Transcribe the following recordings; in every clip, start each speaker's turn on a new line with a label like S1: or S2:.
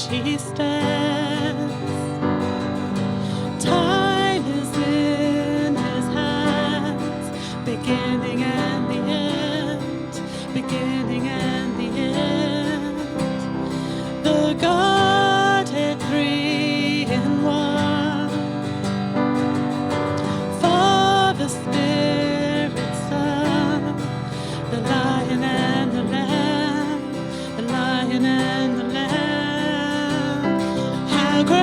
S1: he stands. Time is in his hands, beginning and the end, beginning and the end. The Godhead three in one, Father, Spirit, Son, the Lion and the Lamb, the Lion and the Lamb. How great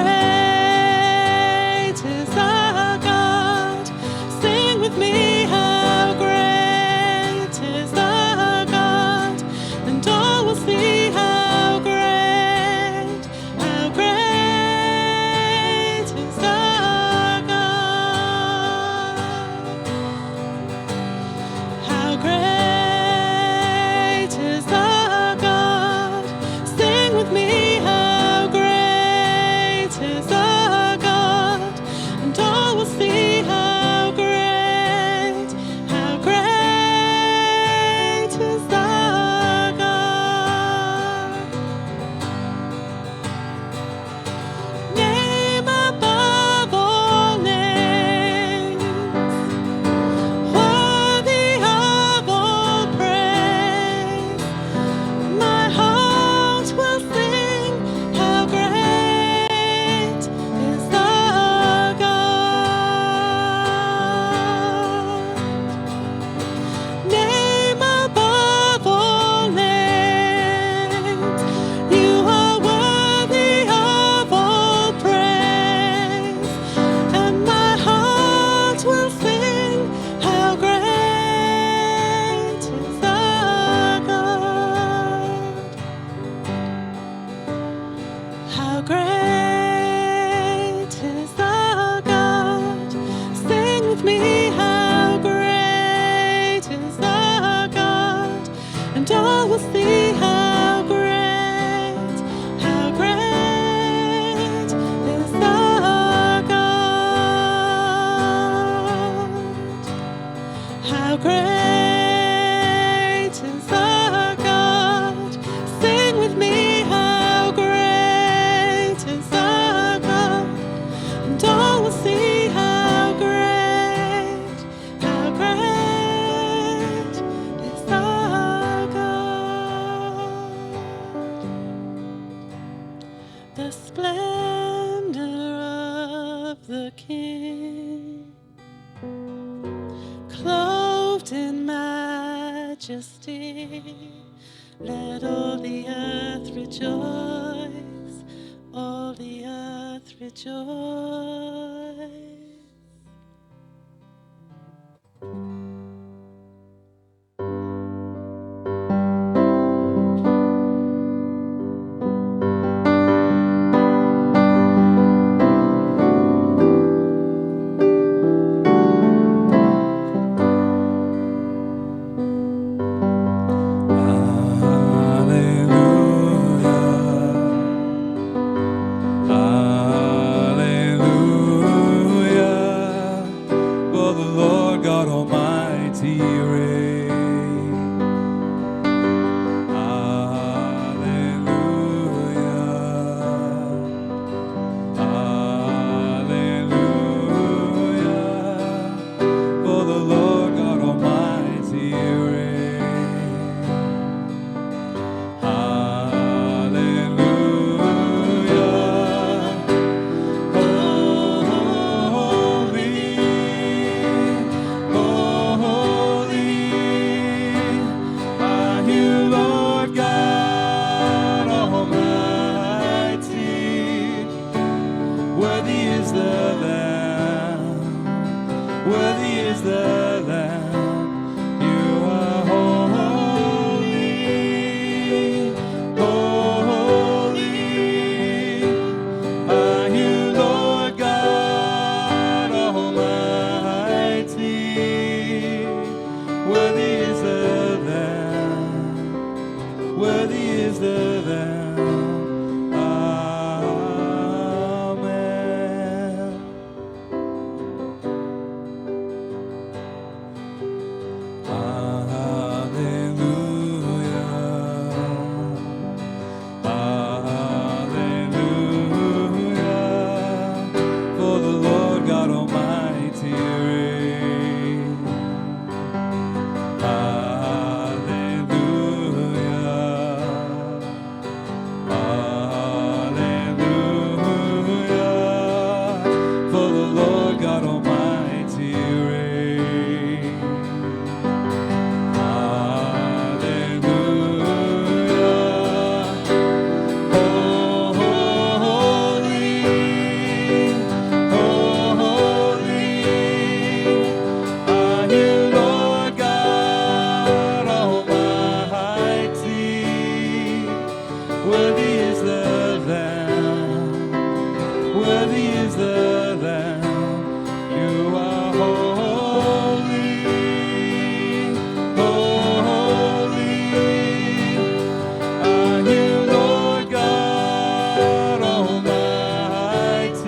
S1: is our God! Sing with me, how great is our God! And all will see how great is our God. How great is our God! Sing with me, how great is our God! And all will see how great is our God. Name above all names, worthy of all praise. My heart will sing, how great is our God. Name above all names, you are worthy of all praise. And my heart will sing, how great is our God. How great is our God! Sing with me, how great is our God! And all will see how great is our God. How great is our God! Sing with me, how great is our God! And all will see how great is our God. The splendor of the King, clothed in majesty, let all the earth rejoice, all the earth rejoice. Hallelujah.
S2: Worthy is the Lamb. Worthy is the Lamb. You are holy, holy. Are you Lord God Almighty?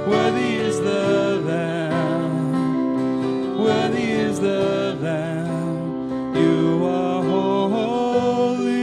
S2: Worthy is the Lamb. Worthy is the Lamb. You are holy.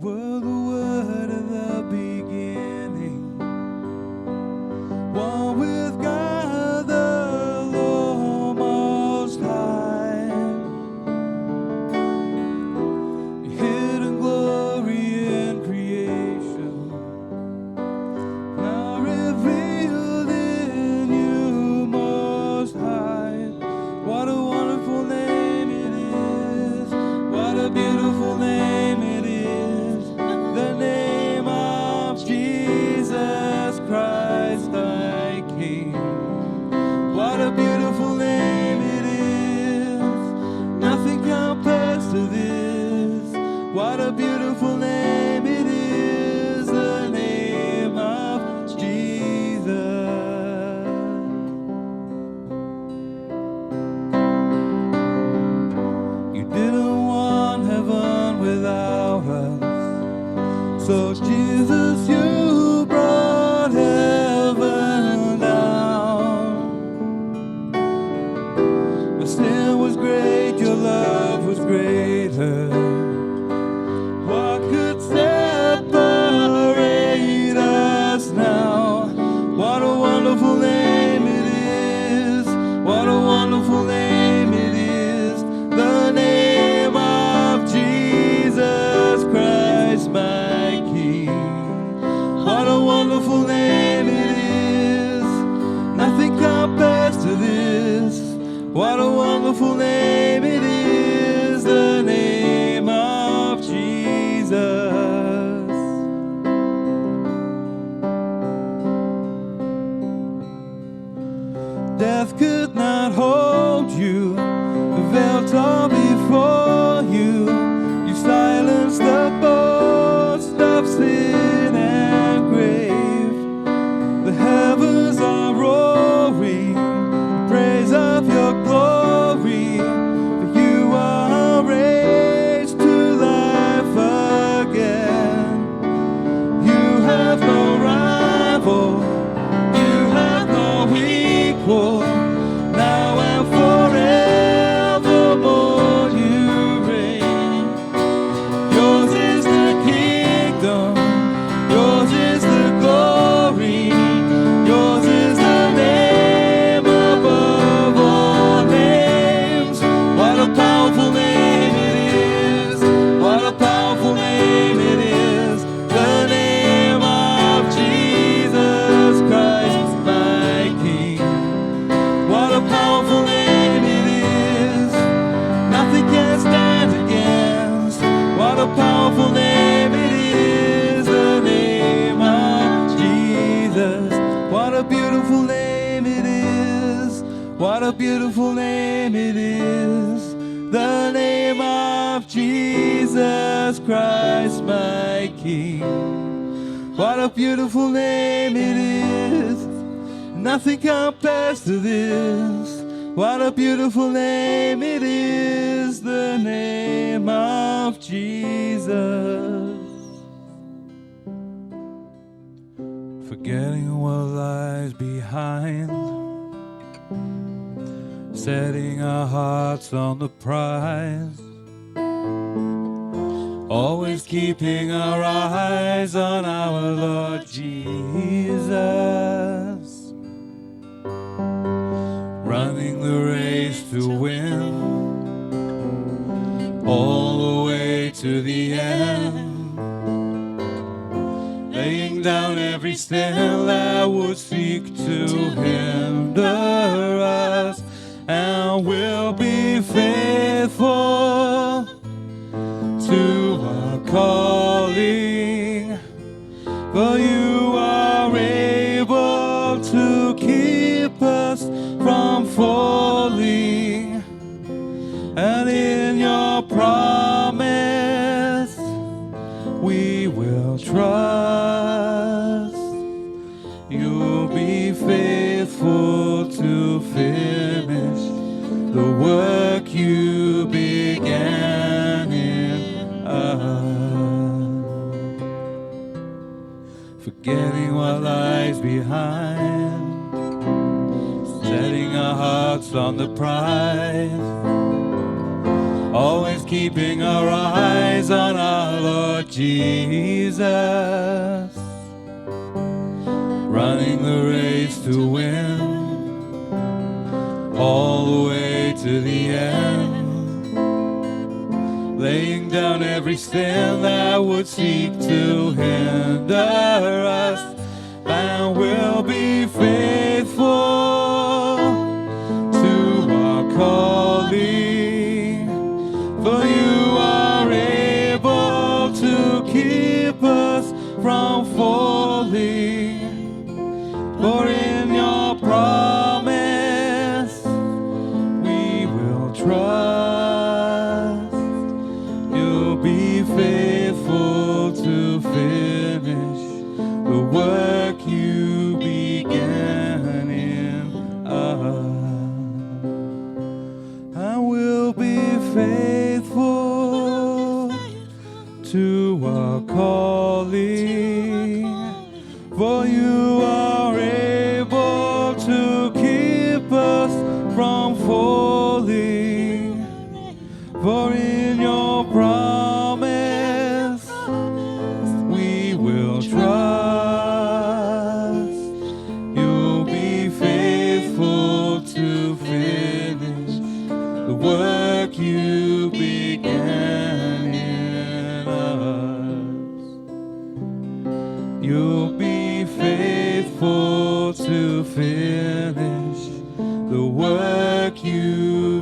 S2: were the Word in the beginning, one with God the Lord Most High. Hidden glory in creation, now revealed in you Most High. What a wonderful name it is, what a beautiful name it is, the name of Jesus Christ thy King. What a beautiful name it is, nothing compares to this. What a beautiful name it is, the name of Jesus. You didn't want heaven without us, so Jesus, you brought heaven down. My sin was great, your love was greater. What could separate us now? What a wonderful name it is, what a wonderful name it is, the name of Jesus Christ my King. What a wonderful name it is, nothing compares to this. What a wonderful name it is, the name of Jesus. Death could not hold you, the veil tore before you. You silenced the boast of sin. a beautiful name it is, the name of Jesus Christ, my King. What a beautiful name it is, nothing compares to this. What a beautiful name it is, the name of Jesus. Forgetting what lies behind, setting our hearts on the prize, always keeping our eyes on our Lord Jesus, running the race to win, all the way to the end, laying down every snare that would seek to hinder us, and we'll be faithful to our calling, for you are able to keep us from falling, and in your promise we will trust. You'll be faithful to finish the work you began in us. Forgetting what lies behind, setting our hearts on the prize, always keeping our eyes on our Lord Jesus, running the race to win, all the way to the end, laying down every sin that would seek to hinder us, and we'll be faithful to our calling, for you are able to keep us from falling, for in your promise we will trust. You'll be faithful to finish the work you began in us. I will be faithful to our calling, for you are able to keep us from falling, for in your promise we will trust. You'll be faithful to finish the work you began in us. You'll be faithful to finish the work you